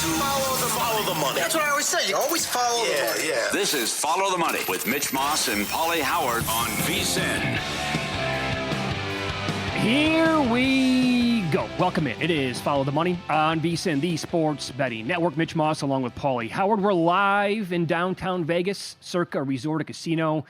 Follow the money. That's what I always say. You always follow the money. Yeah. This is Follow the Money with Mitch Moss and Pauly Howard on VSiN. Here we go. Welcome in. It is Follow the Money on VSiN, the Sports Betting Network. Mitch Moss along with Pauly Howard. We're live in downtown Vegas. Circa Resort and Casino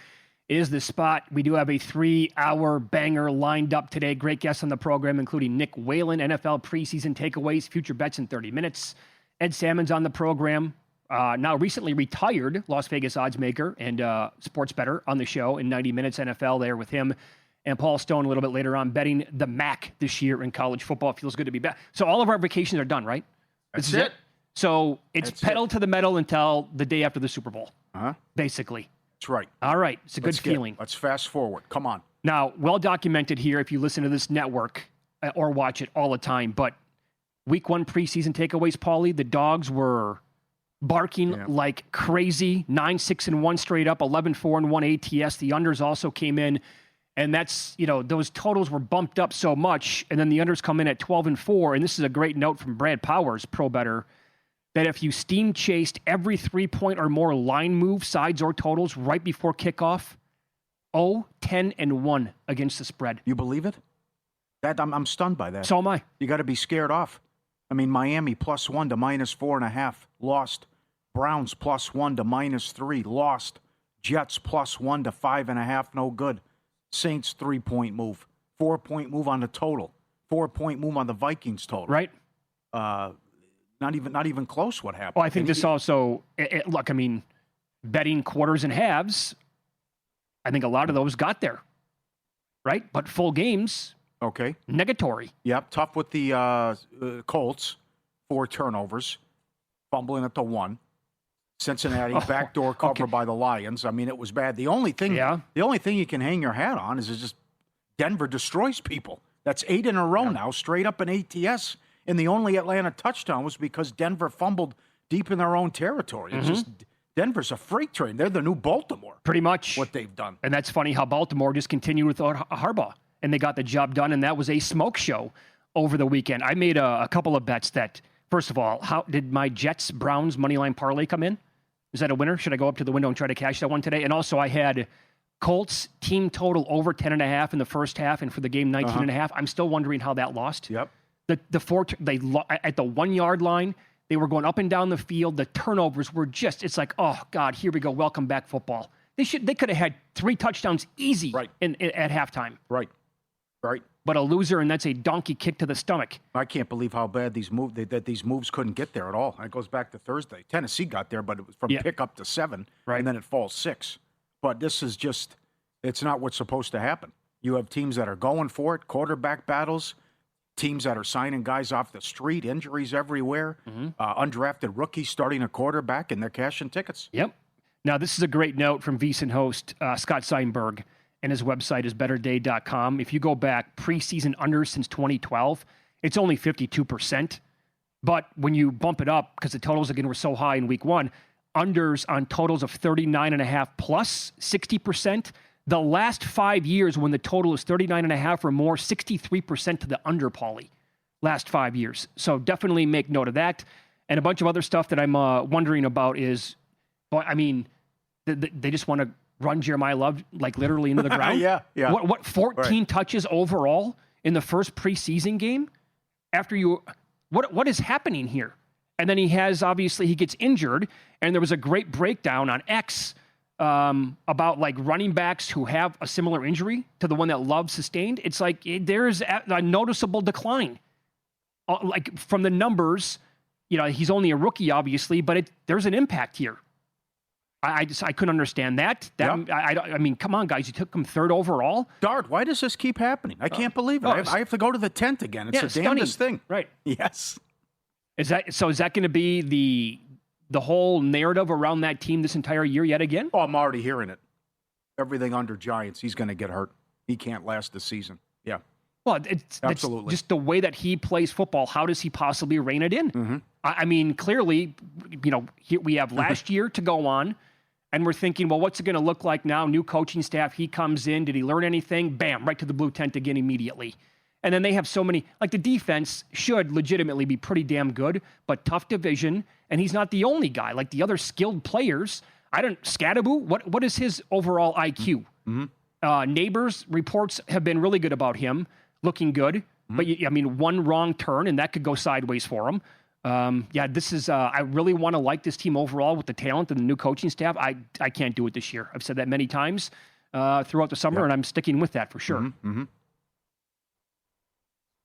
is the spot. We do have a 3-hour banger lined up today. Great guests on the program, including Nick Whalen, NFL preseason takeaways, future bets in 30 minutes. Ed Salmon's on the program, now recently retired Las Vegas odds maker and sports bettor on the show in 90 Minutes NFL there with him. And Paul Stone a little bit later on betting the MAC this year in college football. It feels good to be back. So all of our vacations are done, right? That's this is it. So it's That's pedal to the metal until the day after the Super Bowl, basically. That's right. All right. It's a good feeling. Let's fast forward. Come on. Now, well documented here if you listen to this network or watch it all the time, but Week 1 preseason takeaways, Pauly, the Dogs were barking like crazy. 9-6-1 straight up, 11-4-1 ATS. The unders also came in, and that's, those totals were bumped up so much, and then the unders come in at 12-4, and this is a great note from Brad Powers, pro bettor, that if you steam chased every 3-point or more line move, sides or totals right before kickoff, 10-1 against the spread. You believe it? That I'm stunned by that. So am I. You got to be scared off. I mean, Miami +1 to -4.5, lost. Browns +1 to -3, lost. Jets +1 to 5.5, no good. Saints 3-point move, 4-point move on the total, 4-point move on the Vikings total. Right. Not even close. What happened? Well, I think this also look. I mean, betting quarters and halves. I think a lot of those got there, right? But full games. Okay. Negatory. Yep. Tough with the Colts. 4 turnovers. Fumbling at the 1. Cincinnati backdoor cover by the Lions. I mean, it was bad. The only thing you can hang your hat on is just Denver destroys people. That's 8 in a row now, straight up in ATS. And the only Atlanta touchdown was because Denver fumbled deep in their own territory. It's just Denver's a freight train. They're the new Baltimore. Pretty much. What they've done. And that's funny how Baltimore just continued without Harbaugh. And they got the job done, and that was a smoke show over the weekend. I made a couple of bets that, first of all, how did my Jets-Browns moneyline parlay come in? Is that a winner? Should I go up to the window and try to cash that one today? And also I had Colts team total over 10.5 in the first half, and for the game 19.5. I'm still wondering how that lost. Yep. At the 1-yard line, they were going up and down the field. The turnovers were just, it's like, oh, God, here we go. Welcome back football. They could have had 3 touchdowns easy at halftime. Right. But a loser, and that's a donkey kick to the stomach. I can't believe how bad these moves couldn't get there at all. It goes back to Thursday. Tennessee got there, but it was from pick up to 7, and then it falls 6. But this is just, it's not what's supposed to happen. You have teams that are going for it, quarterback battles, teams that are signing guys off the street, injuries everywhere, undrafted rookies starting a quarterback, and they're cashing tickets. Yep. Now, this is a great note from VSiN host Scott Seinberg, and his website is betterday.com. If you go back preseason unders since 2012, it's only 52%. But when you bump it up, because the totals, again, were so high in week 1, unders on totals of 39.5 plus 60%. The last 5 years when the total is 39.5 or more, 63% to the under, Pauly. Last 5 years. So definitely make note of that. And a bunch of other stuff that I'm wondering about is, they just want to run Jeremiah Love like literally into the ground. Yeah. What 14 touches overall in the first preseason game? What is happening here? And then he gets injured, and there was a great breakdown on X about like running backs who have a similar injury to the one that Love sustained. It's like there's a noticeable decline. Like from the numbers, he's only a rookie, obviously, but there's an impact here. I couldn't understand that. I mean, come on, guys. You took him 3rd overall. Dart, why does this keep happening? I can't believe it. I have to go to the tent again. It's the damnedest thing. Right. Yes. Is that going to be the whole narrative around that team this entire year yet again? Oh, I'm already hearing it. Everything under Giants, he's going to get hurt. He can't last the season. Yeah. Well, it's just the way that he plays football. How does he possibly rein it in? Mm-hmm. I mean, clearly, here we have last year to go on. And we're thinking, well, what's it going to look like now? New coaching staff, he comes in. Did he learn anything? Bam, right to the blue tent again immediately. And then they have so many, like the defense should legitimately be pretty damn good, but tough division. And he's not the only guy. Like the other skilled players, Scadaboo, what is his overall IQ? Neighbors reports have been really good about him, looking good. But one wrong turn and that could go sideways for him. This is, I really want to like this team overall with the talent and the new coaching staff. I can't do it this year. I've said that many times throughout the summer, and I'm sticking with that for sure.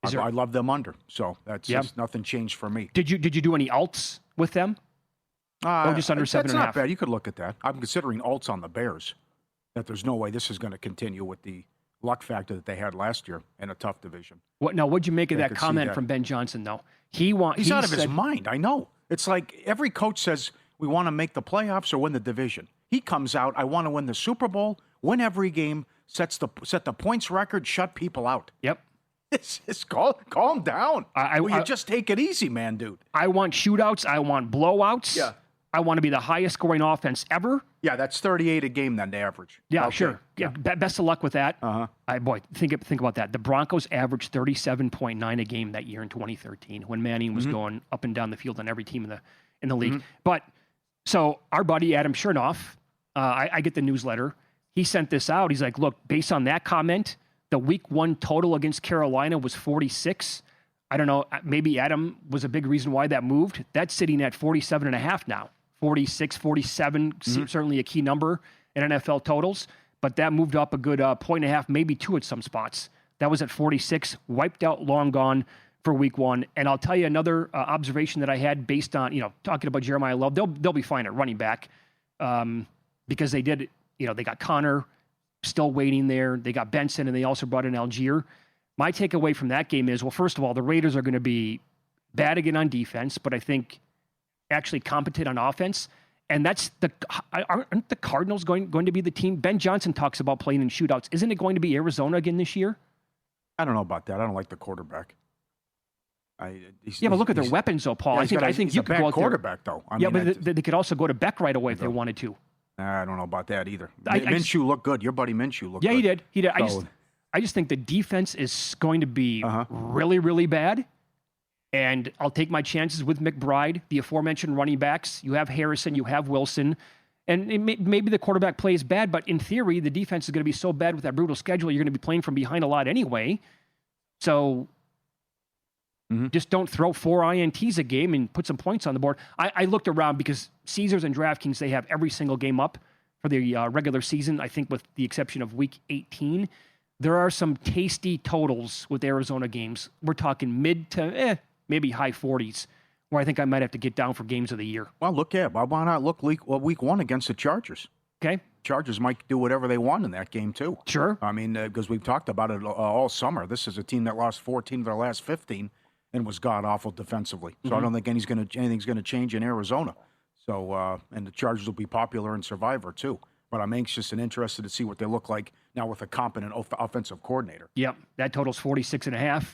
I love them under, so that's just nothing changed for me. Did you do any alts with them? Or just under 7.5? That's not bad. You could look at that. I'm considering alts on the Bears. That there's no way this is going to continue with the luck factor that they had last year in a tough division. What'd you make of that comment from Ben Johnson, though? He's out of his mind. I know. It's like every coach says, we want to make the playoffs or win the division. He comes out, I want to win the Super Bowl, win every game, set the points record, shut people out. Yep. It's calm down. You just take it easy, man, dude. I want shootouts. I want blowouts. Yeah. I want to be the highest scoring offense ever. Yeah, that's 38 a game then, the average. Yeah, okay. Sure. Yeah, best of luck with that. Think about that. The Broncos averaged 37.9 a game that year in 2013 when Manning was going up and down the field on every team in the league. But so our buddy Adam Chernoff, I get the newsletter. He sent this out. He's like, look, based on that comment, the week 1 total against Carolina was 46. I don't know. Maybe Adam was a big reason why that moved. That's sitting at 47.5 now. 46, 47, certainly a key number in NFL totals. But that moved up a good 1.5, maybe 2 at some spots. That was at 46, wiped out, long gone for week 1. And I'll tell you another observation that I had based on, talking about Jeremiah Love. They'll be fine at running back because they did, they got Connor still waiting there. They got Benson, and they also brought in Algier. My takeaway from that game is, well, first of all, the Raiders are going to be bad again on defense, but I think actually competent on offense. And aren't the Cardinals going to be the team? Ben Johnson talks about playing in shootouts. Isn't it going to be Arizona again this year? I don't know about that. I don't like the quarterback. But look at their weapons, though, Paul. Yeah, I think you could go out quarterback, though. But they could also go to Beck right away if they wanted to. I don't know about that either. Minshew looked good. Your buddy Minshew looked good. Yeah, he did. I just think the defense is going to be really, really bad. And I'll take my chances with McBride, the aforementioned running backs. You have Harrison, you have Wilson. And maybe the quarterback play is bad, but in theory, the defense is going to be so bad with that brutal schedule, you're going to be playing from behind a lot anyway. So just don't throw 4 INTs a game and put some points on the board. I looked around because Caesars and DraftKings, they have every single game up for the regular season, I think with the exception of week 18. There are some tasty totals with Arizona games. We're talking mid to maybe high 40s, where I think I might have to get down for games of the year. Well, why not look week 1 against the Chargers? Okay. Chargers might do whatever they want in that game, too. Sure. I mean, because we've talked about it all summer. This is a team that lost 14 of their last 15 and was god-awful defensively. So I don't think anything's going to change in Arizona. So, and the Chargers will be popular in Survivor, too. But I'm anxious and interested to see what they look like now with a competent offensive coordinator. Yep, that totals 46.5.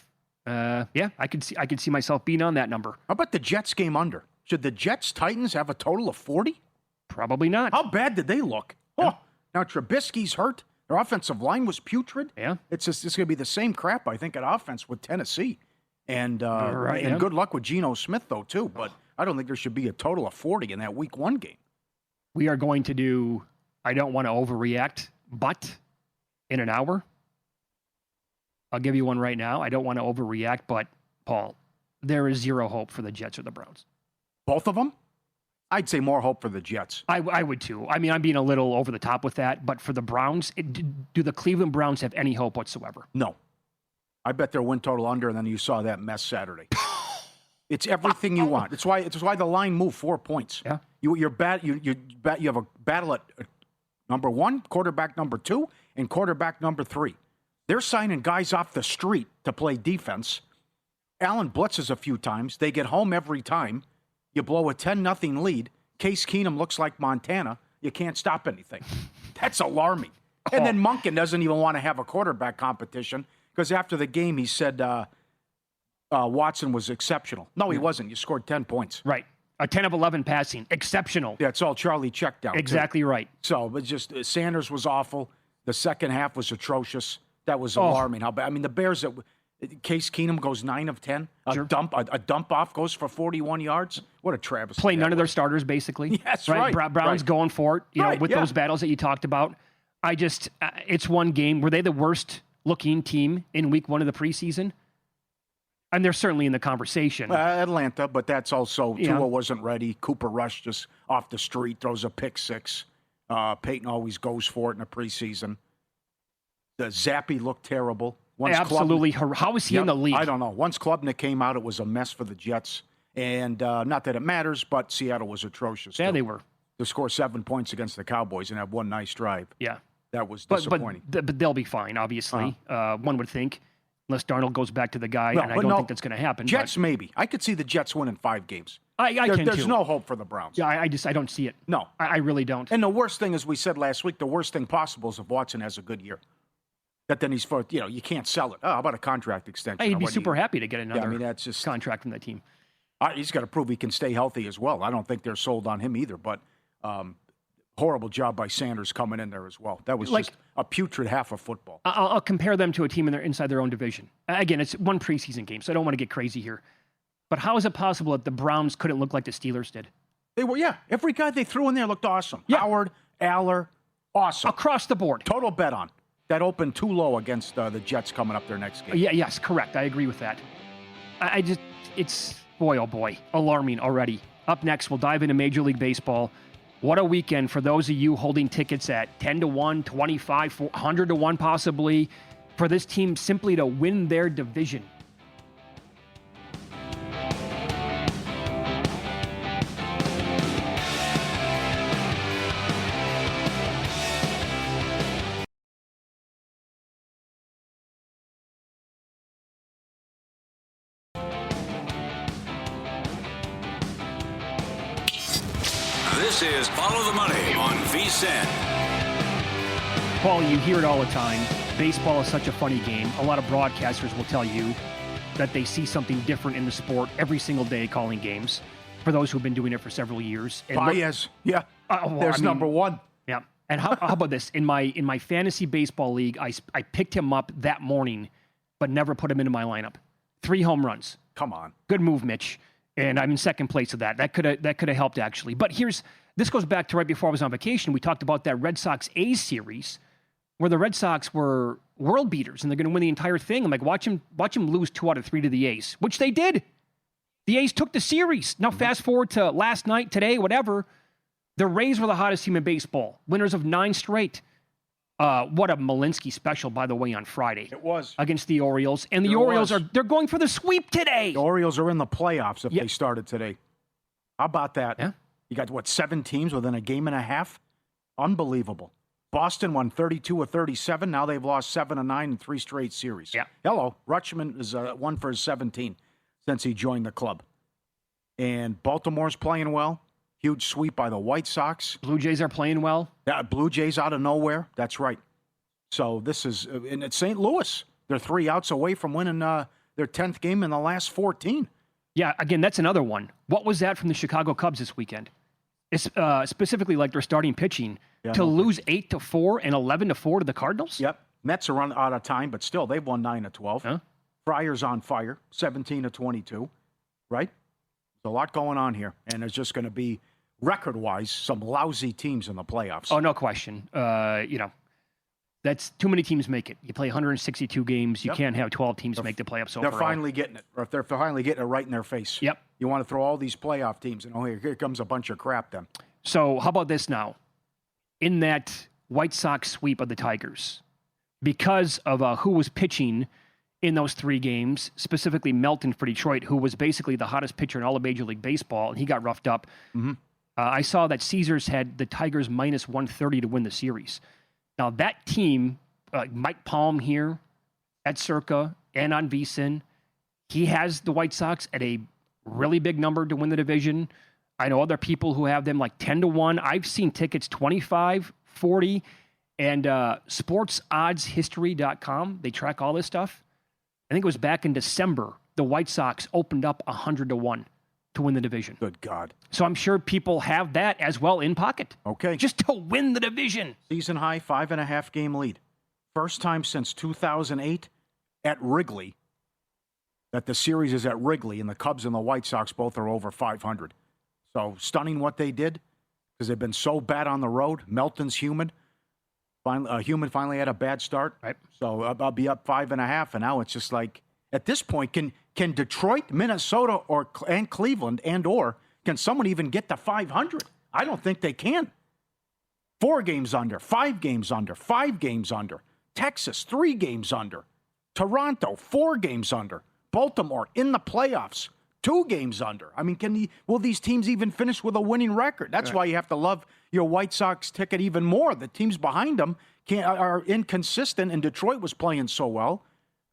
I could see myself being on that number. How about the Jets game under? Should the Jets-Titans have a total of 40? Probably not. How bad did they look? Yeah. Oh, now Trubisky's hurt. Their offensive line was putrid. Yeah. It's going to be the same crap, I think, at offense with Tennessee. And good luck with Geno Smith, though, too. But I don't think there should be a total of 40 in that week 1 game. We are going to do, I don't want to overreact, but in an hour, I'll give you one right now. I don't want to overreact, but, Paul, there is zero hope for the Jets or the Browns. Both of them? I'd say more hope for the Jets. I would, too. I mean, I'm being a little over the top with that, but for the Browns, do the Cleveland Browns have any hope whatsoever? No. I bet their win total under, and then you saw that mess Saturday. It's everything you want. It's why the line moved 4 points. Yeah. You have a battle at number 1, quarterback number 2, and quarterback number 3. They're signing guys off the street to play defense. Allen blitzes a few times. They get home every time. You blow a 10-0 lead. Case Keenum looks like Montana. You can't stop anything. That's alarming. And then Monken doesn't even want to have a quarterback competition because after the game he said Watson was exceptional. No, he wasn't. You scored 10 points. Right. A 10 of 11 passing. Exceptional. Yeah, it's all Charlie check down. Exactly too. Right. So, but just Sanders was awful. The second half was atrocious. That was alarming. How bad. I mean, the Bears, Case Keenum goes 9 of 10. A dump off goes for 41 yards. What a travesty! Play none of their starters, basically. Yes, right. Brown's going for it. With those battles that you talked about. It's one game. Were they the worst looking team in week 1 of the preseason? And they're certainly in the conversation. Atlanta, but that's also Tua wasn't ready. Cooper Rush just off the street throws a pick 6. Peyton always goes for it in the preseason. The Zappy looked terrible. Absolutely. How is he in the league? I don't know. Once Klubnik came out, it was a mess for the Jets. And not that it matters, but Seattle was atrocious. Yeah, they were. To score 7 points against the Cowboys and have one nice drive. Yeah. That was disappointing. But they'll be fine, obviously. One would think, unless Darnold goes back to the guy, and I don't think that's going to happen. Jets, maybe. I could see the Jets winning 5 games. I can too. There's no hope for the Browns. Yeah, I don't see it. No. I really don't. And the worst thing, as we said last week, the worst thing possible is if Watson has a good year. That then he's for, you can't sell it. Oh, how about a contract extension? He'd be super happy to get another that's just contract from that team. He's got to prove he can stay healthy as well. I don't think they're sold on him either, but horrible job by Sanders coming in there as well. That was just a putrid half of football. I'll compare them to a team inside their own division. Again, it's one preseason game, so I don't want to get crazy here. But how is it possible that the Browns couldn't look like the Steelers did? They were, every guy they threw in there looked awesome. Yeah. Howard, Aller, awesome. Across the board. Total bet on. That opened too low against the Jets coming up their next game. Yes, correct. I agree with that. It's, boy, oh boy, alarming already. Up next, we'll dive into Major League Baseball. What a weekend for those of you holding tickets at 10-1, 25, 100-1 possibly, for this team simply to win their division. This is Follow the Money on VSiN. Paul, you hear it all the time. Baseball is such a funny game. A lot of broadcasters will tell you that they see something different in the sport every single day calling games, for those who've been doing it for several years. And Baez, there's number one. Yeah. And how about this? In my fantasy baseball league, I picked him up that morning, but never put him into my lineup. 3 home runs. Come on. Good move, Mitch. And I'm in second place of that. That could have helped, actually. But this goes back to right before I was on vacation. We talked about that Red Sox-A's series where the Red Sox were world beaters and they're going to win the entire thing. I'm like, watch them lose 2 out of 3 to the A's, which they did. The A's took the series. Now, fast forward to last night, today, whatever. The Rays were the hottest team in baseball. Winners of 9 straight. What a Malinsky special, by the way, on Friday. It was. Against the Orioles. And the Orioles they're going for the sweep today. The Orioles are in the playoffs if they started today. How about that? Yeah. You got, 7 teams within a game and a half? Unbelievable. Boston won 32 of 37. Now they've lost 7 of 9 in 3 straight series. Yeah. Hello. Rutschman is 1 for his 17 since he joined the club. And Baltimore's playing well. Huge sweep by the White Sox. Blue Jays are playing well. Yeah, Blue Jays out of nowhere. That's right. So this is, and it's St. Louis. They're 3 outs away from winning their 10th game in the last 14. Yeah, again, that's another one. What was that from the Chicago Cubs this weekend? It's specifically like their starting pitching lose 8-4 and 11-4 to the Cardinals. Yep. Mets are out of time, but still they've won 9 of 12. Huh? Friars on fire, 17 of 22. Right? There's a lot going on here, and there's just going to be record-wise some lousy teams in the playoffs. Oh, no question. That's too many teams make it. You play 162 games. You can't have 12 teams make the playoffs overall. They're finally getting it. Or if they're finally getting it right in their face. Yep. You want to throw all these playoff teams, and here comes a bunch of crap then. So how about this now? In that White Sox sweep of the Tigers, because of who was pitching in those 3 games, specifically Melton for Detroit, who was basically the hottest pitcher in all of Major League Baseball, and he got roughed up. Mm-hmm. I saw that Caesars had the Tigers minus 130 to win the series. Now, that team, Mike Palm here at Circa and on VSiN, he has the White Sox at a really big number to win the division. I know other people who have them like 10-1. I've seen tickets 25, 40, and sportsoddshistory.com. They track all this stuff. I think it was back in December, the White Sox opened up 100-1 to win the division. Good God. So I'm sure people have that as well in pocket. Okay. Just to win the division. Season high, 5.5 game lead. First time since 2008 at Wrigley that the series is at Wrigley, and the Cubs and the White Sox both are over 500. So stunning what they did, because they've been so bad on the road. Melton's human. Human finally had a bad start. Right. So I'll be up 5.5, and now it's just like, at this point, can Detroit, Minnesota, and Cleveland, or can someone even get to 500? I don't think they can. 4 games under, 5 games under, 5 games under. Texas, 3 games under. Toronto, 4 games under. Baltimore in the playoffs, 2 games under. I mean, will these teams even finish with a winning record? That's why you have to love your White Sox ticket even more. The teams behind them are inconsistent, and Detroit was playing so well,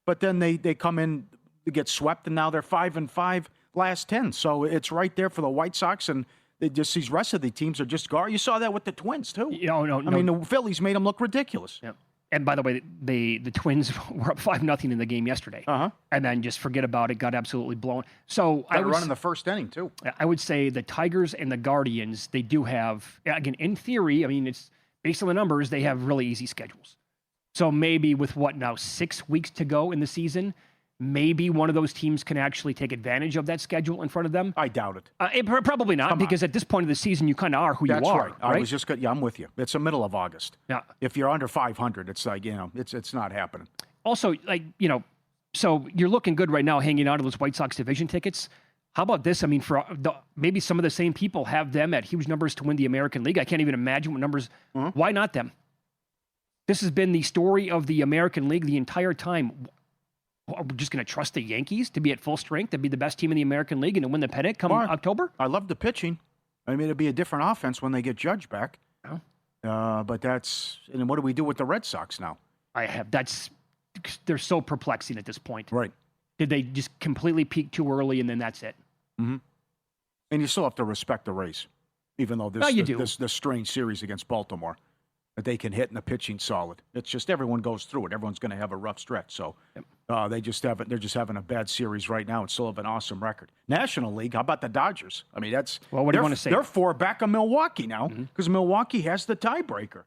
but then they come in, they get swept, and now they're 5-5 last 10. So it's right there for the White Sox, and these rest of the teams are just guard. You saw that with the Twins too. No. I mean, the Phillies made them look ridiculous. Yep. And by the way, the Twins were up 5-0 in the game yesterday. And then just forget about it, got absolutely blown. So I was running the first inning too. I would say the Tigers and the Guardians, they do have, again, in theory, I mean, it's based on the numbers, they have really easy schedules. So maybe with 6 weeks to go in the season, maybe one of those teams can actually take advantage of that schedule in front of them. I doubt it. Probably not, because at this point of the season, you kind of are who you are. Right. I was just good. Yeah, I'm with you. It's the middle of August. Yeah. If you're under 500, it's like, it's not happening. Also, so you're looking good right now hanging on to those White Sox division tickets. How about this? I mean, maybe some of the same people have them at huge numbers to win the American League. I can't even imagine what numbers. Why not them? This has been the story of the American League the entire time. Are we just going to trust the Yankees to be at full strength, to be the best team in the American League, and to win the pennant come October? I love the pitching. I mean, it'll be a different offense when they get Judge back. But and what do we do with the Red Sox now? They're so perplexing at this point. Right. Did they just completely peak too early, and then that's it? Mm-hmm. And you still have to respect the Rays, even though this strange series against Baltimore, that they can hit and the pitching solid. It's just everyone goes through it. Everyone's going to have a rough stretch. So they're just having a bad series right now and still have an awesome record. National League, how about the Dodgers? I mean, what do you want to say? They're 4 back of Milwaukee now because Milwaukee has the tiebreaker.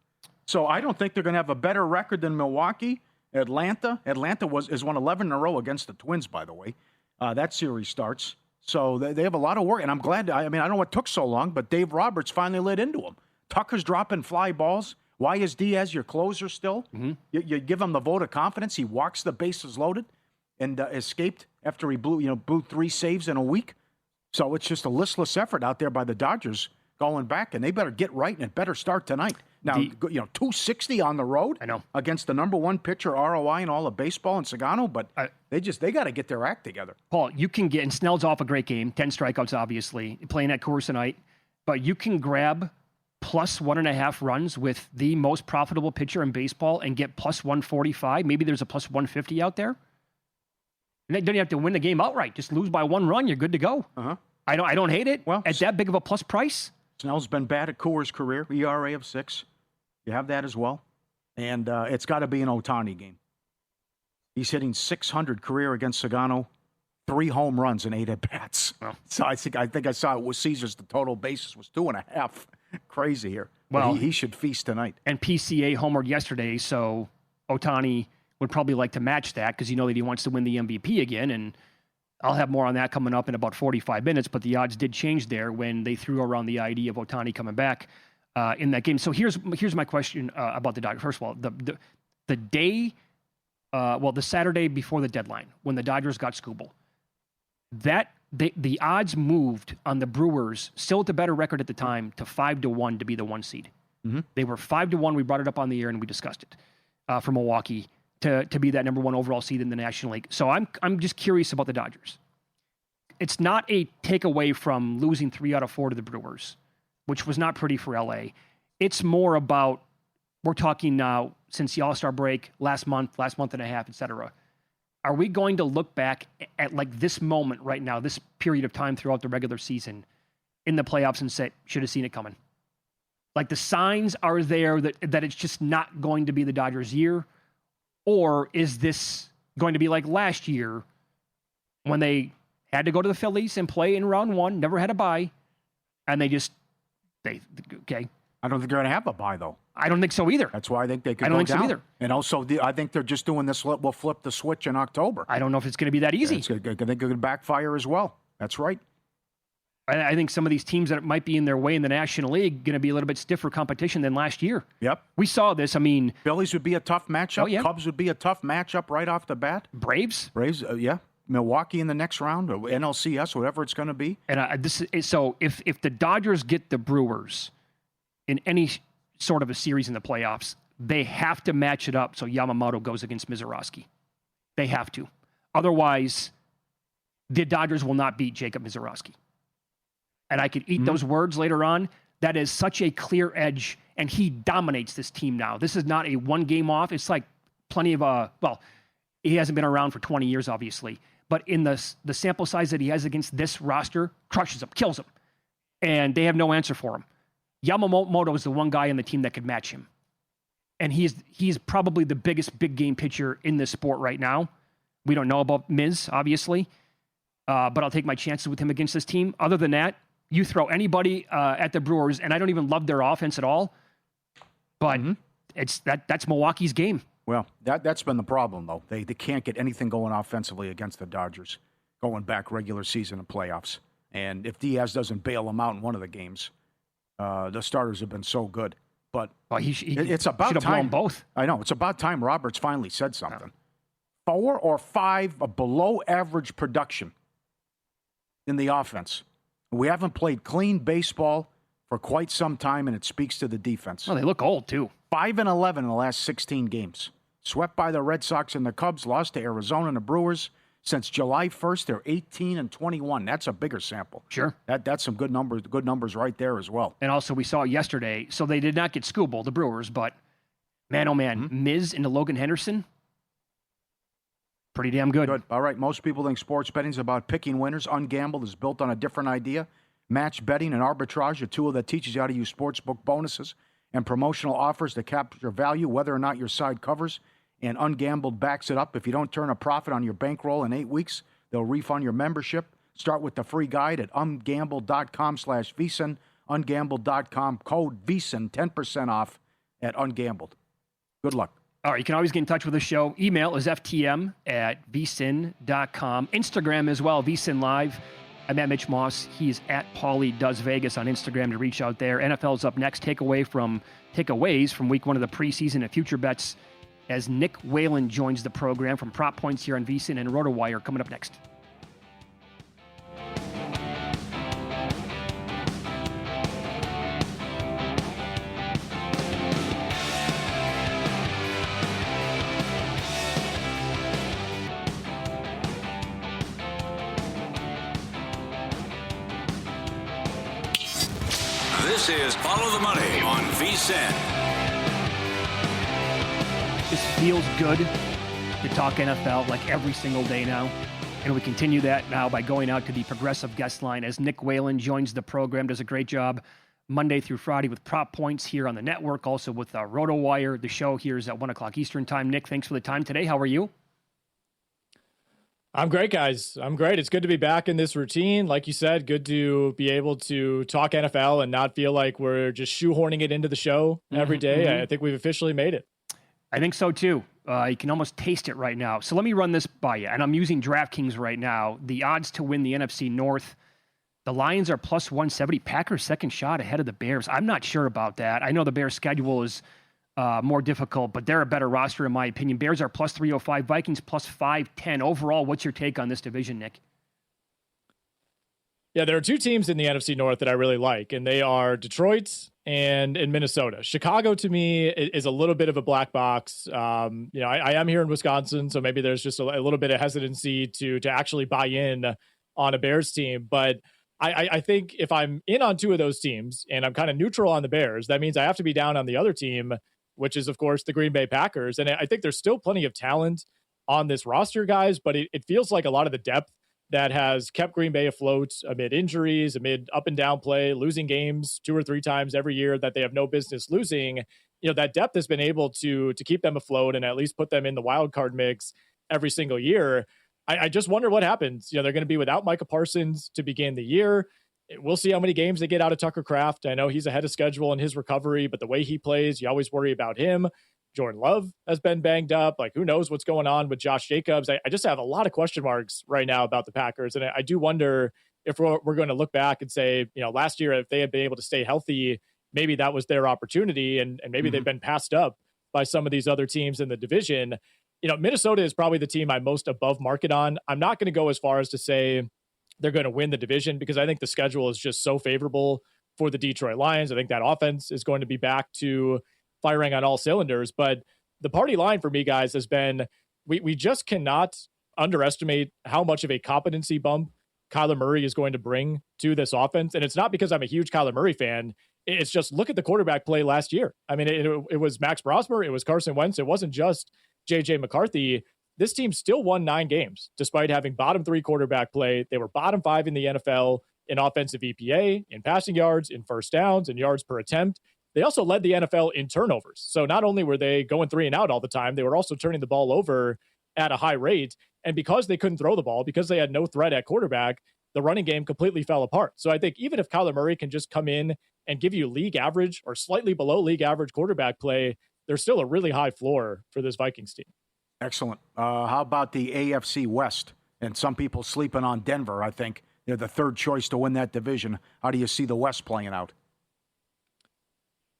So I don't think they're going to have a better record than Milwaukee. Atlanta has won 11 in a row against the Twins, by the way. That series starts. So they have a lot of work, and I'm glad. I don't know what took so long, but Dave Roberts finally lit into him. Tucker's dropping fly balls. Why is Diaz your closer still? You give him the vote of confidence. He walks the bases loaded and escaped after he blew 3 saves in a week. So it's just a listless effort out there by the Dodgers going back, and they better get right, and it better start tonight. Now, 260 on the road. I know. Against the number 1 pitcher ROI in all of baseball in Sagano, but they got to get their act together. Paul, you can get, and Snell's off a great game, 10 strikeouts, obviously, playing at Coors tonight, but you can grab plus 1.5 runs with the most profitable pitcher in baseball and get plus 145. Maybe there's a plus 150 out there. And then you have to win the game outright. Just lose by 1 run, you're good to go. I don't hate it. Well, at that big of a plus price. Snell's been bad at Coors' career, ERA of 6. You have that as well. And it's got to be an Ohtani game. He's hitting 600 career against Sagano, 3 home runs and 8 at-bats. Oh. So I think I saw it with Caesars. The total basis was 2.5. Crazy here. Well, he should feast tonight. And PCA homered yesterday, so Ohtani would probably like to match that because you know that he wants to win the MVP again. And I'll have more on that coming up in about 45 minutes, but the odds did change there when they threw around the idea of Ohtani coming back in that game. So here's my question about the Dodgers. First of all, the day, the Saturday before the deadline, when the Dodgers got Skubal, the odds moved on the Brewers, still at the better record at the time, to 5-1 to be the 1 seed. They were 5-1. We brought it up on the air and we discussed it for Milwaukee to be that number 1 overall seed in the National League. So I'm just curious about the Dodgers. It's not a takeaway from losing 3 out of 4 to the Brewers, which was not pretty for LA. It's more about, we're talking now since the All-Star break, last month and a half, et cetera. Are we going to look back at like this moment right now, this period of time throughout the regular season in the playoffs and say, should have seen it coming? Like the signs are there that it's just not going to be the Dodgers' year? Or is this going to be like last year when they had to go to the Phillies and play in round 1, never had a bye, and okay. I don't think they're going to have a bye, though. I don't think so either. That's why I think they could I don't go think down. so either. And also, I think they're just doing this. We'll flip the switch in October. I don't know if it's going to be that easy. I think it could backfire as well. That's right. I think some of these teams that might be in their way in the National League going to be a little bit stiffer competition than last year. Yep. We saw this. I mean, Phillies would be a tough matchup. Oh, yeah. Cubs would be a tough matchup right off the bat. Braves, yeah. Milwaukee in the next round, or NLCS, whatever it's going to be. And so if the Dodgers get the Brewers in any sort of a series in the playoffs, they have to match it up so Yamamoto goes against Mizorowski. They have to. Otherwise, the Dodgers will not beat Jacob Mizorowski. And I could eat those words later on. That is such a clear edge, and he dominates this team now. This is not a one game off. It's like plenty of, he hasn't been around for 20 years, obviously. But in the sample size that he has against this roster, crushes him, kills him. And they have no answer for him. Yamamoto is the one guy on the team that could match him. And he's probably the biggest big game pitcher in this sport right now. We don't know about Miz, obviously. But I'll take my chances with him against this team. Other than that, you throw anybody at the Brewers, and I don't even love their offense at all. But that's Milwaukee's game. Well, that's been the problem, though. They can't get anything going offensively against the Dodgers, going back regular season and playoffs. And if Diaz doesn't bail them out in one of the games, the starters have been so good. But it's about time. Blown both. I know. It's about time Roberts finally said something. 4 or 5 of below-average production in the offense. We haven't played clean baseball for quite some time, and it speaks to the defense. Well, they look old, too. 5-11 in the last 16 games. Swept by the Red Sox and the Cubs, lost to Arizona and the Brewers. Since July 1st, they're 18-21. That's a bigger sample. Sure. That's some good numbers right there as well. And also, we saw yesterday, so they did not get Skubal, the Brewers, but man, oh man, Miz into Logan Henderson, pretty damn good. Good. All right, most people think sports betting is about picking winners. Ungambled is built on a different idea. Match betting and arbitrage, a tool that teaches you how to use sportsbook bonuses and promotional offers to capture value, whether or not your side covers. And Ungambled backs it up. If you don't turn a profit on your bankroll in 8 weeks, they'll refund your membership. Start with the free guide at ungambled.com/VSiN. Ungambled.com, code VSiN, 10% off at Ungambled. Good luck. All right, you can always get in touch with the show. Email is ftm@vsin.com. Instagram as well, VSiN Live. I'm at Mitch Moss. He's at Pauly Does Vegas on Instagram to reach out there. NFL's up next. Takeaways from week 1 of the preseason and future bets as Nick Whalen joins the program from Prop Points here on VSiN and RotoWire coming up next. This is Follow the Money on VSiN. It feels good to talk NFL like every single day now. And we continue that now by going out to the Progressive guest line as Nick Whalen joins the program, does a great job Monday through Friday with Prop Points here on the network, also with RotoWire. The show here is at 1 o'clock Eastern time. Nick, thanks for the time today. How are you? I'm great, guys. I'm great. It's good to be back in this routine. Like you said, good to be able to talk NFL and not feel like we're just shoehorning it into the show every day. I think we've officially made it. I think so, too. You can almost taste it right now. So let me run this by you. And I'm using DraftKings right now. The odds to win the NFC North, the Lions are plus 170. Packers second shot ahead of the Bears. I'm not sure about that. I know the Bears' schedule is more difficult, but they're a better roster in my opinion. Bears are plus 305. Vikings plus 510. Overall, what's your take on this division, Nick? Yeah, there are 2 teams in the NFC North that I really like, and they are Detroit and in Minnesota. Chicago, to me, is a little bit of a black box. I am here in Wisconsin, so maybe there's just a little bit of hesitancy to actually buy in on a Bears team. But I think if I'm in on 2 of those teams and I'm kind of neutral on the Bears, that means I have to be down on the other team, which is, of course, the Green Bay Packers. And I think there's still plenty of talent on this roster, guys, but it feels like a lot of the depth that has kept Green Bay afloat amid injuries, amid up and down play, losing games 2 or 3 times every year that they have no business losing. That depth has been able to keep them afloat and at least put them in the wild card mix every single year. I just wonder what happens. They're going to be without Micah Parsons to begin the year. We'll see how many games they get out of Tucker Kraft. I know he's ahead of schedule in his recovery, but the way he plays, you always worry about him. Jordan Love has been banged up. Like, who knows what's going on with Josh Jacobs? I just have a lot of question marks right now about the Packers. And I do wonder if we're going to look back and say, last year, if they had been able to stay healthy, maybe that was their opportunity. And maybe they've been passed up by some of these other teams in the division. Minnesota is probably the team I'm most above market on. I'm not going to go as far as to say they're going to win the division because I think the schedule is just so favorable for the Detroit Lions. I think that offense is going to be back to firing on all cylinders. But the party line for me, guys, has been we just cannot underestimate how much of a competency bump Kyler Murray is going to bring to this offense. And it's not because I'm a huge Kyler Murray fan. It's just look at the quarterback play last year. I mean, it was Max Brosmer. It was Carson Wentz. It wasn't just J.J. McCarthy. This team still won 9 games despite having bottom 3 quarterback play. They were bottom 5 in the NFL in offensive EPA, in passing yards, in first downs, and yards per attempt. They also led the NFL in turnovers. So not only were they going 3 and out all the time, they were also turning the ball over at a high rate. And because they couldn't throw the ball, because they had no threat at quarterback, the running game completely fell apart. So I think even if Kyler Murray can just come in and give you league average or slightly below league average quarterback play, there's still a really high floor for this Vikings team. Excellent. How about the AFC West? And some people sleeping on Denver, I think. They're the third choice to win that division. How do you see the West playing out?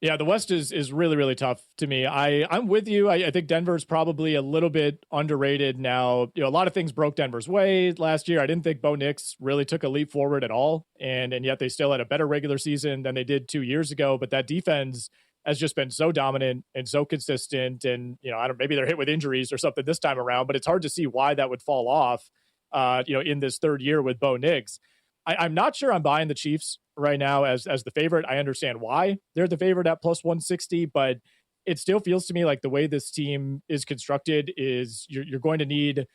Yeah, the West is really, really tough to me. I'm with you. I think Denver's probably a little bit underrated now. A lot of things broke Denver's way last year. I didn't think Bo Nix really took a leap forward at all. And yet they still had a better regular season than they did 2 years ago. But that defense has just been so dominant and so consistent. And, maybe they're hit with injuries or something this time around, but it's hard to see why that would fall off, in this third year with Bo Nix. I'm not sure I'm buying the Chiefs right now as the favorite. I understand why they're the favorite at plus 160, but it still feels to me like the way this team is constructed is you're going to need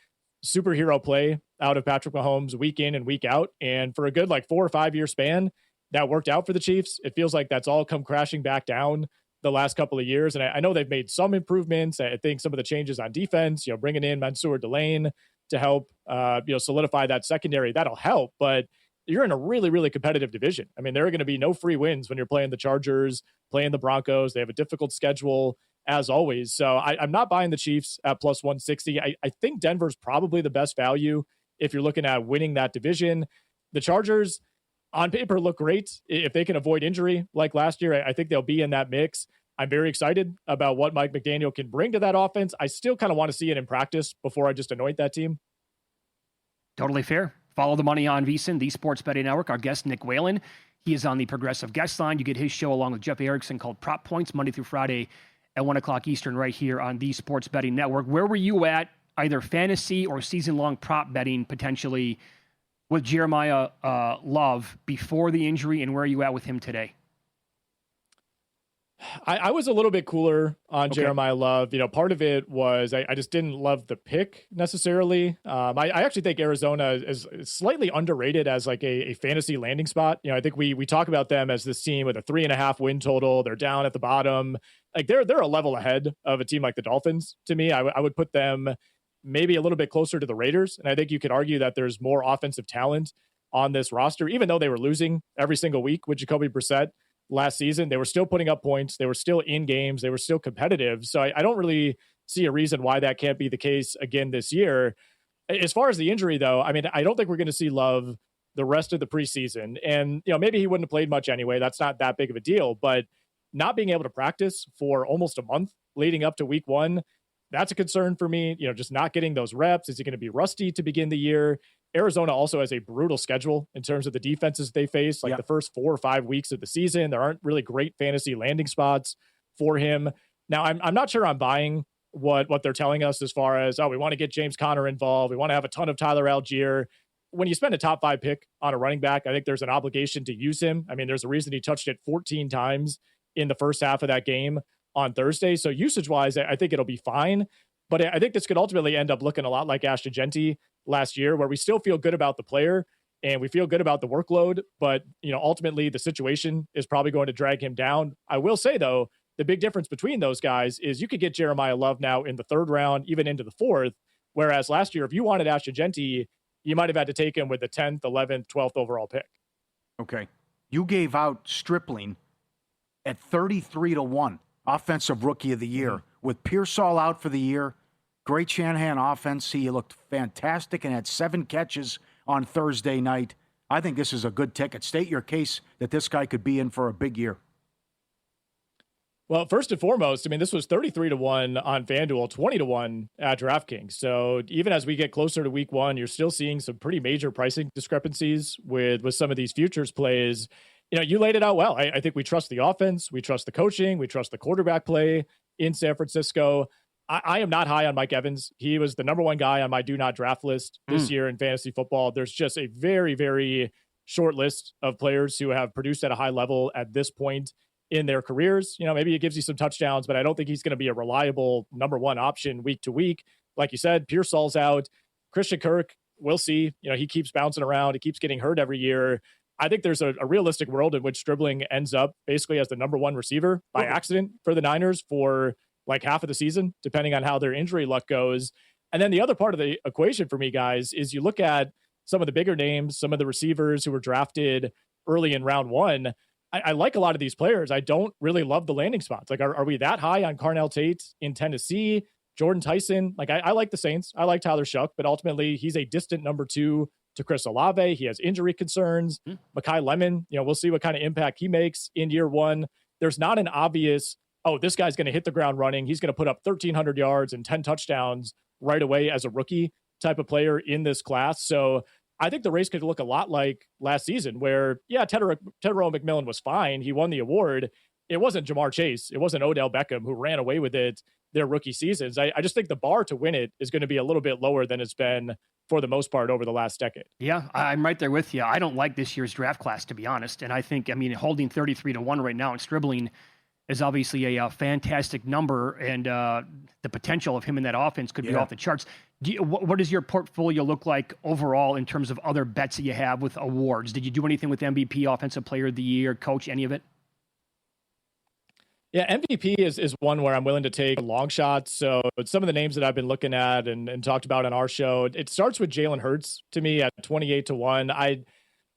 superhero play out of Patrick Mahomes week in and week out. And for a good 4 or 5 year span, that worked out for the Chiefs. It feels like that's all come crashing back down the last couple of years. And I know they've made some improvements. I think some of the changes on defense, bringing in Mansour Delane to help, solidify that secondary, that'll help. But you're in a really, really competitive division. I mean, there are going to be no free wins when you're playing the Chargers, playing the Broncos. They have a difficult schedule as always. So I'm not buying the Chiefs at plus 160. I think Denver's probably the best value if you're looking at winning that division. The Chargers on paper look great. If they can avoid injury like last year, I think they'll be in that mix. I'm very excited about what Mike McDaniel can bring to that offense. I still kind of want to see it in practice before I just anoint that team. Totally fair. Follow the money on VSiN, the Sports Betting Network. Our guest, Nick Whalen. He is on the Progressive Guest Line. You get his show along with Jeff Erickson called Prop Points, Monday through Friday at 1 o'clock Eastern right here on the Sports Betting Network. Where were you at either fantasy or season-long prop betting potentially with Jeremiah Love before the injury, and where are you at with him today? I was a little bit cooler on Jeremiah Love. Part of it was I just didn't love the pick necessarily. I actually think Arizona is slightly underrated as a fantasy landing spot. I think we talk about them as this team with a 3.5 win total. They're down at the bottom. They're a level ahead of a team like the Dolphins. To me, I would put them maybe a little bit closer to the Raiders. And I think you could argue that there's more offensive talent on this roster, even though they were losing every single week with Jacoby Brissett. Last season, they were still putting up points. They were still in games. They were still competitive. So I don't really see a reason why that can't be the case again this year. As far as the injury, though, I mean, I don't think we're going to see Love the rest of the preseason. And, maybe he wouldn't have played much anyway. That's not that big of a deal. But not being able to practice for almost a month leading up to week 1, that's a concern for me. Just not getting those reps. Is he going to be rusty to begin the year? Arizona also has a brutal schedule in terms of the defenses they face. The first 4 or 5 weeks of the season, there aren't really great fantasy landing spots for him. Now, I'm not sure I'm buying what they're telling us as far as, we want to get James Conner involved. We want to have a ton of Tyler Algier. When you spend a top 5 pick on a running back, I think there's an obligation to use him. I mean, there's a reason he touched it 14 times in the first half of that game on Thursday. So usage-wise, I think it'll be fine. But I think this could ultimately end up looking a lot like Ashton Genty last year, where we still feel good about the player and we feel good about the workload. But, ultimately the situation is probably going to drag him down. I will say, though, the big difference between those guys is you could get Jeremiah Love now in the 3rd round, even into the 4th. Whereas last year, if you wanted Ashton Genty, you might have had to take him with the 10th, 11th, 12th overall pick. Okay. You gave out Stripling at 33-1, offensive rookie of the year. With Pearsall out for the year, great Shanahan offense. He looked fantastic and had 7 catches on Thursday night. I think this is a good ticket. State your case that this guy could be in for a big year. Well, first and foremost, I mean, this was 33-1 on FanDuel, 20-1 at DraftKings. So even as we get closer to week 1, you're still seeing some pretty major pricing discrepancies with some of these futures plays. You know, you laid it out well. I think we trust the offense. We trust the coaching. We trust the quarterback play in San Francisco. I am not high on Mike Evans. He was the number 1 guy on my do not draft list this year in fantasy football. There's just a very, very short list of players who have produced at a high level at this point in their careers. You know, maybe it gives you some touchdowns, but I don't think he's going to be a reliable number 1 option week to week. Like you said, Pearsall's out. Christian Kirk, we'll see. You know, he keeps bouncing around. He keeps getting hurt every year. I think there's a realistic world in which Stribling ends up basically as the number 1 receiver by accident for the Niners for like half of the season, depending on how their injury luck goes. And then the other part of the equation for me, guys, is you look at some of the bigger names, some of the receivers who were drafted early in round 1. I like a lot of these players. I don't really love the landing spots. Like, are we that high on Carnell Tate in Tennessee? Jordan Tyson? Like, I like the Saints. I like Tyler Shuck, but ultimately he's a distant number 2 to Chris Olave. He has injury concerns. Mekhi Lemon, you know, we'll see what kind of impact he makes in year 1. There's not an obvious, oh, this guy's going to hit the ground running. He's going to put up 1,300 yards and 10 touchdowns right away as a rookie type of player in this class. So I think the race could look a lot like last season where, yeah, Tedero McMillan was fine. He won the award. It wasn't Jamar Chase. It wasn't Odell Beckham who ran away with it their rookie seasons. I just think the bar to win it is going to be a little bit lower than it's been for the most part over the last decade. Yeah, I'm right there with you. I don't like this year's draft class, to be honest. And I think, I mean, holding 33-1 right now and Stribling is obviously a fantastic number, and the potential of him in that offense could be off the charts. What does your portfolio look like overall in terms of other bets that you have with awards? Did you do anything with MVP, Offensive Player of the Year, Coach, any of it? Yeah, MVP is one where I'm willing to take long shots. So some of the names that I've been looking at and talked about on our show, it starts with Jalen Hurts to me at 28-1.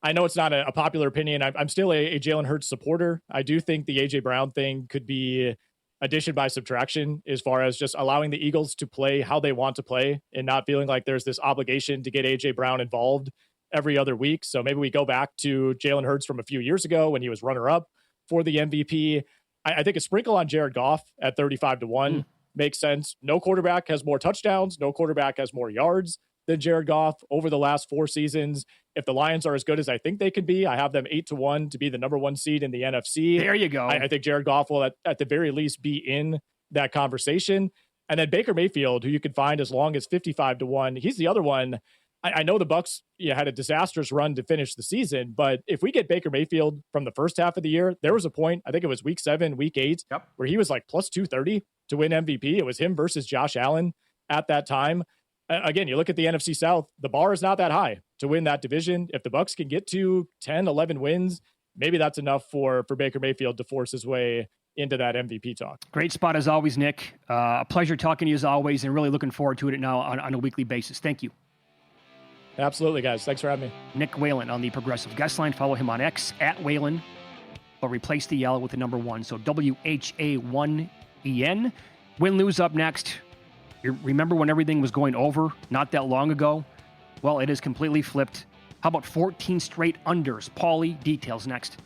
I know it's not a popular opinion. I'm still a Jalen Hurts supporter. I do think the A.J. Brown thing could be addition by subtraction as far as just allowing the Eagles to play how they want to play and not feeling like there's this obligation to get A.J. Brown involved every other week. So maybe we go back to Jalen Hurts from a few years ago when he was runner-up for the MVP. I think a sprinkle on Jared Goff at 35-1 makes sense. No quarterback has more touchdowns. No quarterback has more yards than Jared Goff over the last 4 seasons. If the Lions are as good as I think they could be, I have them 8-1 to be the number 1 seed in the NFC. There you go. I think Jared Goff will at the very least be in that conversation. And then Baker Mayfield, who you can find as long as 55-1. He's the other one. I know the Bucs had a disastrous run to finish the season, but if we get Baker Mayfield from the first half of the year, there was a point, I think it was week 7, week 8, where he was like plus 230 to win MVP. It was him versus Josh Allen at that time. Again, you look at the NFC South, the bar is not that high to win that division. If the Bucs can get to 10, 11 wins, maybe that's enough for Baker Mayfield to force his way into that MVP talk. Great spot as always, Nick. A pleasure talking to you as always, and really looking forward to it now on a weekly basis. Thank you. Absolutely, guys. Thanks for having me. Nick Whalen on the Progressive Guest Line. Follow him on X at Whalen, but replace the L with the number 1. So WHA1EN. Win-lose up next. You remember when everything was going over not that long ago? Well, it is completely flipped. How about 14 straight unders? Pauly, details next.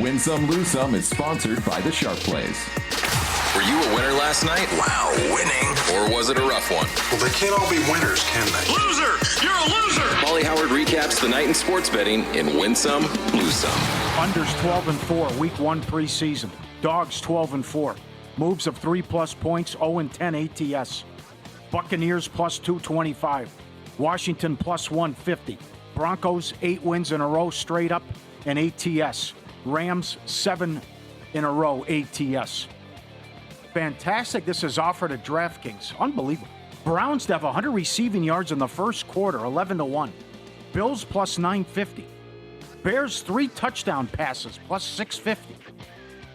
Win Some, Lose Some is sponsored by the Sharp Plays. Were you a winner last night? Wow, winning. Or was it a rough one? Well, they can't all be winners, can they? Loser! You're a loser! Pauly Howard recaps the night in sports betting in Win Some, Lose Some. Unders 12-4, week 1 preseason. Dogs 12-4. Moves of 3+ points, 0-10 ATS. Buccaneers plus 225. Washington plus 150. Broncos 8 wins in a row straight up and ATS. Rams 7 in a row ATS. Fantastic. This is offered at DraftKings. Unbelievable. Browns to have 100 receiving yards in the first quarter, 11-1. Bills plus 950. Bears 3 touchdown passes plus 650.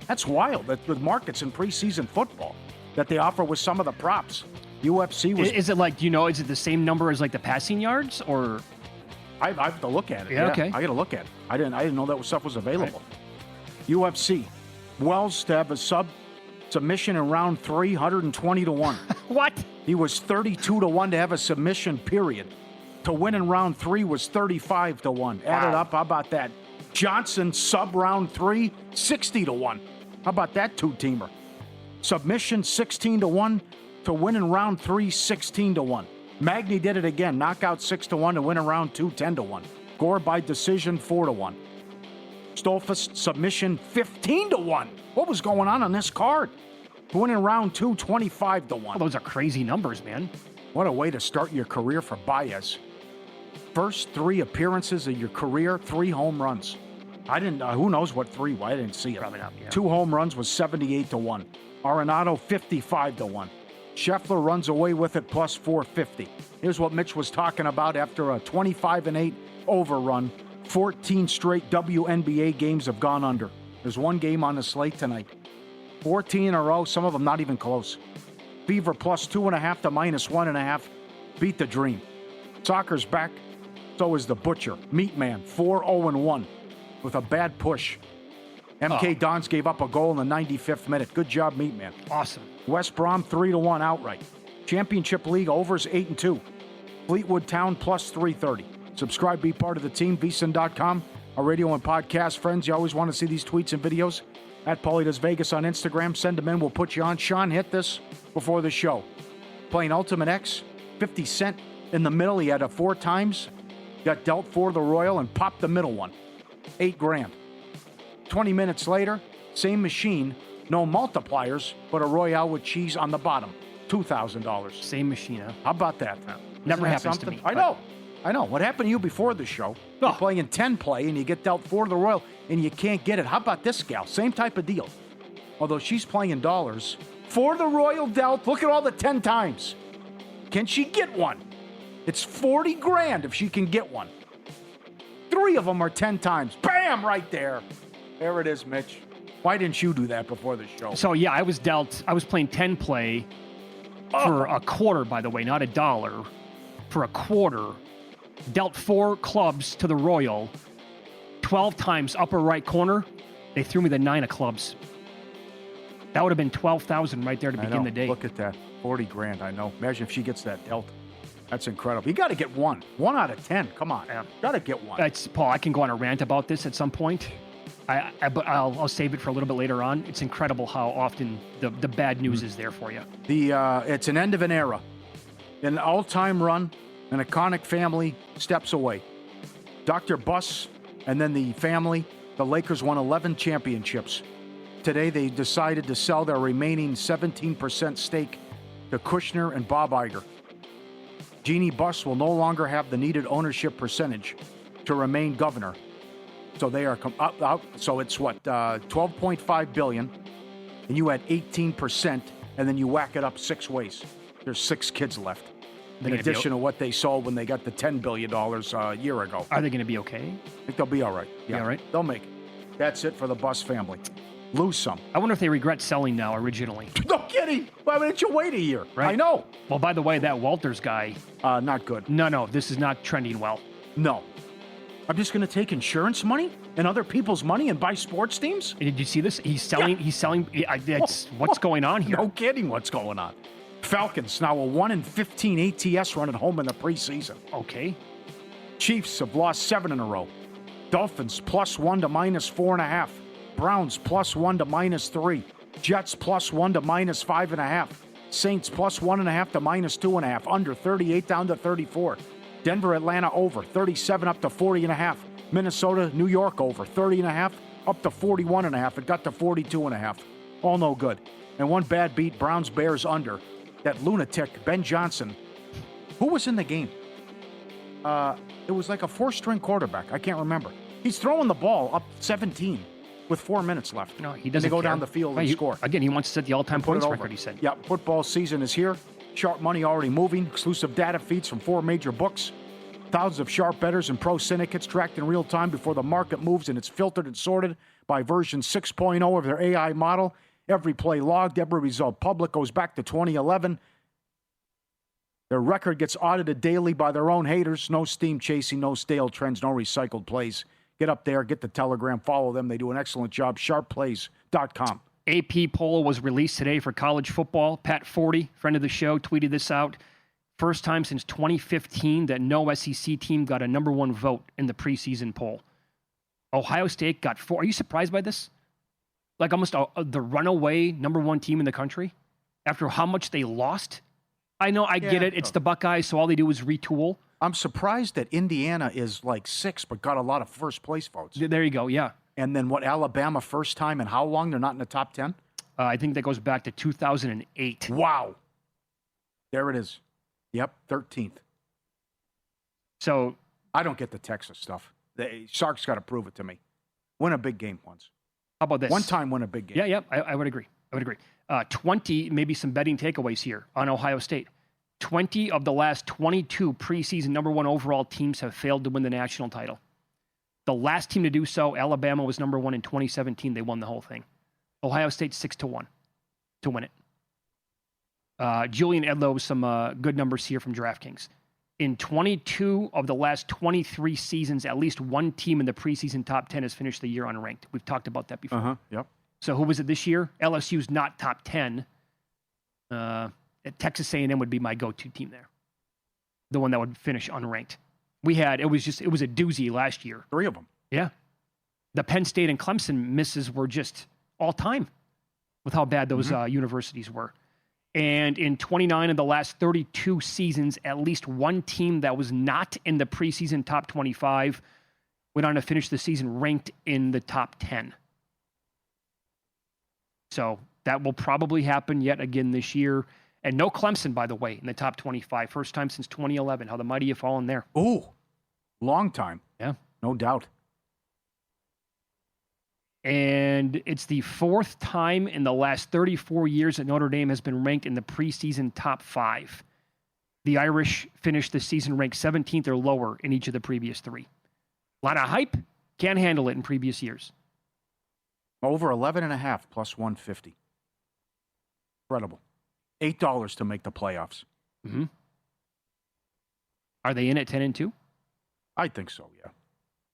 That's wild. That with markets in preseason football that they offer with some of the props. UFC was. Is it like, is it the same number as like the passing yards or? I have to look at it. Yeah, okay. I got to look at it. I didn't know that stuff was available. Right. UFC. Wells to have a submission in round 3, 120-1. What? He was 32-1 to have a submission, period. To win in round 3 was 35-1. Added up, how about that? Johnson, sub round 3, 60-1. How about that two-teamer? Submission, 16-1. To win in round 3, 16-1. Magny did it again. Knockout 6-1 to win in round 2, 10-1. Gore by decision, 4-1. Stolfus, submission, 15-1. What was going on this card? To win in round 2, 25-1. Oh, those are crazy numbers, man. What a way to start your career for Baez. First 3 appearances of your career, 3 home runs. I didn't. Who knows what 3? I didn't see it. Probably not. Yeah. 2 home runs was 78-1. Arenado 55-1. Scheffler runs away with it plus 450. Here's what Mitch was talking about after a 25-8 overrun. 14 straight WNBA games have gone under. There's 1 game on the slate tonight. 14 in a row, some of them not even close. Fever plus 2.5 to minus 1.5. Beat the dream. Soccer's back. So is the Butcher. Meat Man, 4-0-1 with a bad push. MK Dons gave up a goal in the 95th minute. Good job, Meat Man. Awesome. West Brom 3-1 outright. Championship League overs 8-2. Fleetwood Town plus 330. Subscribe, be part of the team. VSiN.com. Our radio and podcast friends. You always want to see these tweets and videos. At Pauly Does Vegas on Instagram. Send them in. We'll put you on. Sean hit this before the show. Playing Ultimate X. 50 Cent in the middle. He had it 4 times. Got dealt for the Royal and popped the middle one. $8,000. 20 minutes later, same machine. No multipliers, but a Royale with cheese on the bottom. $2,000. Same machine, huh? How about that? Never happens to me. I know. What happened to you before the show? You're playing in 10 play and you get dealt 4 to the Royal and you can't get it. How about this gal? Same type of deal. Although she's playing in dollars. For the Royal dealt, look at all the 10 times. Can she get one? It's $40,000 if she can get one. 3 of them are 10 times. Bam! Right there. There it is, Mitch. Why didn't you do that before the show? So, yeah, I was playing 10 play for a quarter, by the way, not $1. For a quarter. Dealt 4 clubs to the Royal. 12 times upper right corner. They threw me the 9 of clubs. That would have been $12,000 right there to begin the day. Look at that. $40,000, I know. Imagine if she gets that dealt. That's incredible. You got to get one. 1 out of 10. Come on. Yeah. Got to get one. Paul, I can go on a rant about this at some point. But I'll save it for a little bit later on. It's incredible how often the bad news is there for you. It's an end of an era. An all-time run, an iconic family steps away. Dr. Buss and then the family, the Lakers won 11 championships. Today they decided to sell their remaining 17% stake to Kushner and Bob Iger. Jeannie Buss will no longer have the needed ownership percentage to remain governor. So they are out. So it's what, $12.5 billion, and you had 18%, and then you whack it up 6 ways. There's 6 kids left, in addition to what they sold when they got the $10 billion a year ago. Are they going to be okay? I think they'll be all right. Yeah, all right. They'll make it. That's it for the Buss family. Lose some. I wonder if they regret selling now originally. No kidding. Why didn't you wait a year? Right. I know. Well, by the way, that Walters guy. Not good. No, this is not trending well. No. I'm just going to take insurance money and other people's money and buy sports teams? Did you see this? He's selling. What's going on here? No kidding what's going on. Falcons now a 1-15 ATS run at home in the preseason. Okay. Chiefs have lost 7 in a row. Dolphins +1 to -4.5. Browns +1 to -3. Jets +1 to -5.5. Saints +1.5 to -2.5. Under 38 down to 34. Denver, Atlanta over 37 up to 40.5. Minnesota, New York over 30.5 up to 41.5. It got to 42.5. All no good. And one bad beat, Browns, Bears under. That lunatic, Ben Johnson. Who was in the game? It was like a 4-string quarterback. I can't remember. He's throwing the ball up 17. with 4 minutes left. No, he doesn't. They go care. down the field and score. Again, he wants to set the all-time points record, he said. Yeah, football season is here. Sharp money already moving. Exclusive data feeds from 4 major books. Thousands of sharp bettors and pro syndicates tracked in real time before the market moves, and it's filtered and sorted by version 6.0 of their AI model. Every play logged, every result public, goes back to 2011. Their record gets audited daily by their own haters. No steam chasing, no stale trends, no recycled plays. Get up there, get the Telegram, follow them. They do an excellent job. Sharpplays.com. AP poll was released today for college football. Pat Forty, friend of the show, tweeted this out. First time since 2015 that no SEC team got a number 1 vote in the preseason poll. Ohio State got 4. Are you surprised by this? Like almost the runaway number 1 team in the country after how much they lost? I know, I get it. It's the Buckeyes, so all they do is retool. I'm surprised that Indiana is like 6, but got a lot of first place votes. There you go, yeah. And then what, Alabama first time, and how long they're not in the top 10? I think that goes back to 2008. Wow. There it is. Yep, 13th. So I don't get the Texas stuff. The Sharks got to prove it to me. Win a big game once. How about this? One time win a big game. Yeah, I would agree. 20, maybe some betting takeaways here on Ohio State. 20 of the last 22 preseason number 1 overall teams have failed to win the national title. The last team to do so, Alabama, was number 1 in 2017. They won the whole thing. Ohio State 6-1 to win it. Julian Edlow, some good numbers here from DraftKings. In 22 of the last 23 seasons, at least one team in the preseason top 10 has finished the year unranked. We've talked about that before. Yep. So who was it this year? LSU's not top 10. Texas A&M would be my go-to team there. The one that would finish unranked. It was a doozy last year. 3 of them. Yeah. The Penn State and Clemson misses were just all time with how bad those universities were. And in 29 of the last 32 seasons, at least one team that was not in the preseason top 25 went on to finish the season ranked in the top 10. So that will probably happen yet again this year. And no Clemson, by the way, in the top 25. First time since 2011. How the mighty have fallen there. Ooh, long time. Yeah. No doubt. And it's the 4th time in the last 34 years that Notre Dame has been ranked in the preseason top 5. The Irish finished the season ranked 17th or lower in each of the previous 3. A lot of hype. Can't handle it in previous years. Over 11.5 plus 150. Incredible. $8 to make the playoffs. Mm-hmm. Are they in at 10-2? I think so, yeah.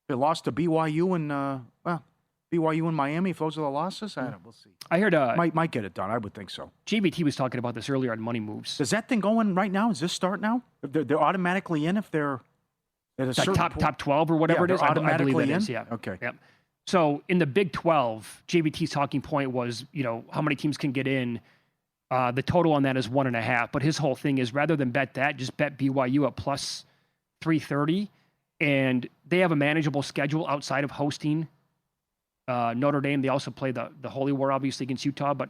They lost to BYU and BYU and Miami, if those are the losses, we'll see. I heard might get it done. I would think so. GBT was talking about this earlier on Money Moves. Is that thing going right now? Is this start now? They're automatically in if they're at a certain top 12 or whatever it is. Automatically I believe in? Is, yeah. Okay. Yep. So in the Big 12, JVT's talking point was, how many teams can get in. The total on that is 1.5. But his whole thing is rather than bet that, just bet BYU at plus 330. And they have a manageable schedule outside of hosting Notre Dame. They also play the Holy War, obviously, against Utah, but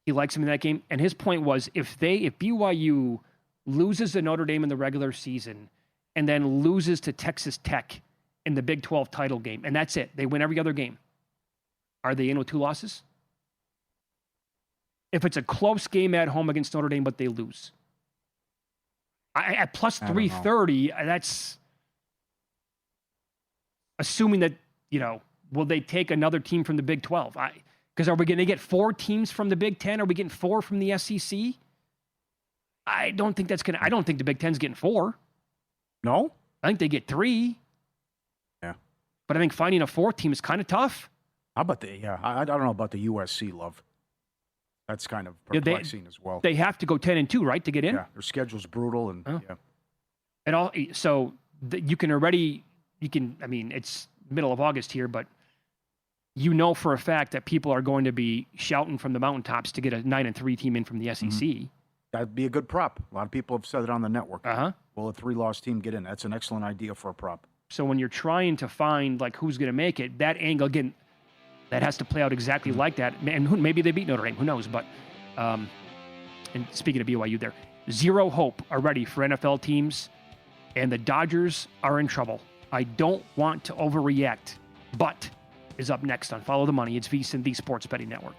he likes them in that game. And his point was if BYU loses to Notre Dame in the regular season and then loses to Texas Tech in the Big 12 title game, and that's it, they win every other game, are they in with 2 losses? If it's a close game at home against Notre Dame, but they lose. At plus 330, that's assuming that, will they take another team from the Big 12? Because are we going to get 4 teams from the Big 10? Are we getting 4 from the SEC? I don't think the Big 10's getting 4. No? I think they get 3. Yeah. But I think finding a 4th team is kind of tough. How about I don't know about the USC love. That's kind of perplexing as well. They have to go 10-2, right, to get in? Yeah, their schedule's brutal and yeah. And all, so you can, it's middle of August here, but for a fact that people are going to be shouting from the mountaintops to get a 9-3 team in from the SEC. Mm-hmm. That'd be a good prop. A lot of people have said it on the network. Uh-huh. Will a 3-loss team get in? That's an excellent idea for a prop. So when you're trying to find who's going to make it, that angle again, that has to play out exactly like that. And maybe they beat Notre Dame. Who knows? But and speaking of BYU, there 0 hope already for NFL teams, and the Dodgers are in trouble. I don't want to overreact, but is up next on Follow the Money. It's VSiN, the Sports Betting Network.